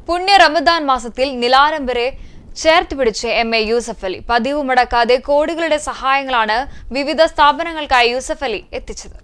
പുണ്യ റമദാൻ മാസത്തിൽ നിലാരംബരെ ചേർത്തുപിടിച്ച് എം.എ. യൂസഫ് അലി. പതിവ് മുടക്കാതെ കോടികളുടെ സഹായങ്ങളാണ് വിവിധ സ്ഥാപനങ്ങൾക്കായി യൂസഫ് അലി എത്തിച്ചത്.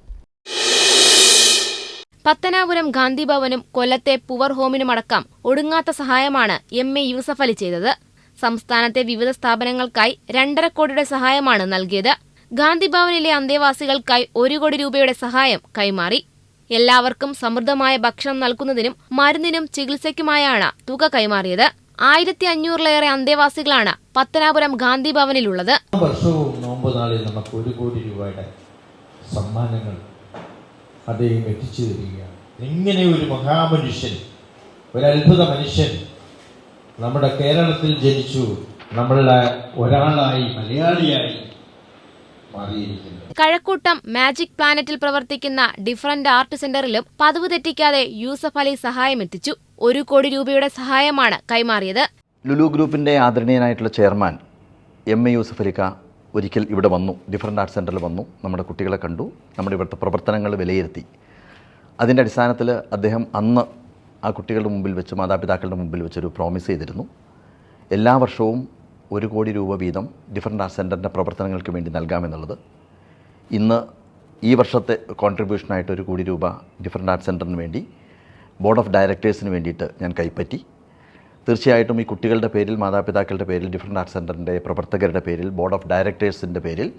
പത്തനാപുരം ഗാന്ധിഭവനും കൊല്ലത്തെ പുവർ ഹോമിനുമടക്കം ഒടുങ്ങാത്ത സഹായമാണ് എം.എ. യൂസഫ് അലി ചെയ്തത്. സംസ്ഥാനത്തെ വിവിധ സ്ഥാപനങ്ങൾക്കായി 2.5 കോടിയുടെ സഹായമാണ് നൽകിയത്. ഗാന്ധിഭവനിലെ അന്തേവാസികൾക്കായി 1 കോടി രൂപയുടെ സഹായം കൈമാറി. എല്ലാവർക്കും സമൃദ്ധമായ ഭക്ഷണം നൽകുന്നതിനും മരുന്നിനും ചികിത്സയ്ക്കുമായാണ് തുക കൈമാറിയത്. 1500-ലേറെ അന്തേവാസികളാണ് പത്തനാപുരം ഗാന്ധിഭവനിലുള്ളത്. വർഷവും നോമ്പ് നാളിൽ നമുക്ക് 1 കോടി രൂപയുടെ സമ്മാനങ്ങൾ അദ്ദേഹം എത്തിച്ചു തരികയാണ്. ഇങ്ങനെ ഒരു മഹാമനുഷ്യൻ, ഒരു അത്ഭുത മനുഷ്യൻ നമ്മുടെ കേരളത്തിൽ ജനിച്ചു, നമ്മളുടെ ഒരാളായി, മലയാളിയായി മാറിയിരിക്കുന്നു. കഴക്കൂട്ടം മാജിക് പ്ലാനറ്റിൽ പ്രവർത്തിക്കുന്ന ഡിഫറന്റ് ആർട്ട് സെന്ററിലും പതിവ് തെറ്റിക്കാതെ യൂസഫ് അലി സഹായമെത്തിച്ചു. 1 കോടി രൂപയുടെ സഹായമാണ് കൈമാറിയത്. ലുലു ഗ്രൂപ്പിൻ്റെ ആദരണീയനായിട്ടുള്ള ചെയർമാൻ എം.എ. യൂസഫ് അലിക്ക ഒരിക്കൽ ഇവിടെ വന്നു, ഡിഫറന്റ് ആർട്ട് സെന്ററിൽ വന്നു, നമ്മുടെ കുട്ടികളെ കണ്ടു, നമ്മുടെ ഇവിടുത്തെ പ്രവർത്തനങ്ങൾ വിലയിരുത്തി. അതിൻ്റെ അടിസ്ഥാനത്തിൽ അദ്ദേഹം അന്ന് ആ കുട്ടികളുടെ മുമ്പിൽ വെച്ച്, മാതാപിതാക്കളുടെ മുമ്പിൽ വെച്ചൊരു പ്രോമിസ് ചെയ്തിരുന്നു. എല്ലാ വർഷവും 1 കോടി രൂപ വീതം ഡിഫറന്റ് ആർട്ട് സെൻറ്ററിൻ്റെ പ്രവർത്തനങ്ങൾക്ക് വേണ്ടി നൽകാമെന്നുള്ളത്. ഇന്ന് ഈ വർഷത്തെ കോൺട്രിബ്യൂഷനായിട്ട് 1 കോടി രൂപ ഡിഫറന്റ് ആർട്ട് സെൻറ്ററിന് വേണ്ടി ബോർഡ് ഓഫ് ഡയറക്ടേഴ്സിന് വേണ്ടിയിട്ട് ഞാൻ കൈപ്പറ്റി. തീർച്ചയായിട്ടും ഈ കുട്ടികളുടെ പേരിൽ, മാതാപിതാക്കളുടെ പേരിൽ, ഡിഫറന്റ് ആർട്ട് സെൻറ്ററിൻ്റെ പ്രവർത്തകരുടെ പേരിൽ, ബോർഡ് ഓഫ് ഡയറക്ടേഴ്സിൻ്റെ പേരിൽ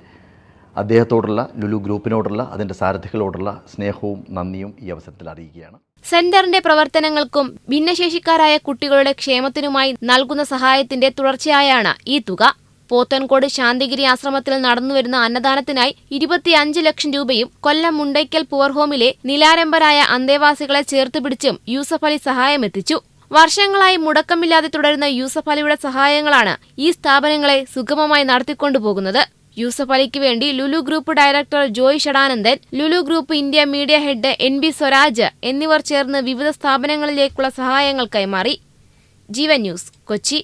അദ്ദേഹത്തോടുള്ള, ലുലു ഗ്രൂപ്പിനോടുള്ള, അതിൻ്റെ സാരഥികളോടുള്ള സ്നേഹവും നന്ദിയും ഈ അവസരത്തിൽ അറിയിക്കുകയാണ്. സെന്ററിന്റെ പ്രവർത്തനങ്ങൾക്കും ഭിന്നശേഷിക്കാരായ കുട്ടികളുടെ ക്ഷേമത്തിനുമായി നൽകുന്ന സഹായത്തിന്റെ തുടർച്ചയായാണ് ഈ തുക. പോത്തൻകോട് ശാന്തിഗിരി ആശ്രമത്തിൽ നടന്നുവരുന്ന അന്നദാനത്തിനായി 25 ലക്ഷം രൂപയും കൊല്ലം മുണ്ടയ്ക്കൽ പുവർ ഹോമിലെ നിലാരംബരായ അന്തേവാസികളെ ചേർത്തുപിടിച്ചും യൂസഫ് അലി സഹായമെത്തിച്ചു. വർഷങ്ങളായി മുടക്കമില്ലാതെ തുടരുന്ന യൂസഫ് അലിയുടെ സഹായങ്ങളാണ് ഈ സ്ഥാപനങ്ങളെ സുഗമമായി നടത്തിക്കൊണ്ടുപോകുന്നത്. യൂസഫ് അലിക്ക് വേണ്ടി Lulu group director Joy Shadanandan, Lulu group India media head NB Swaraj എന്നിവർ ചേർന്ന് വിവിധ സ്ഥാപനങ്ങളിലേക്കുള്ള സഹായങ്ങൾ കൈമാറി. ജീവൻ ന്യൂസ്, കൊച്ചി.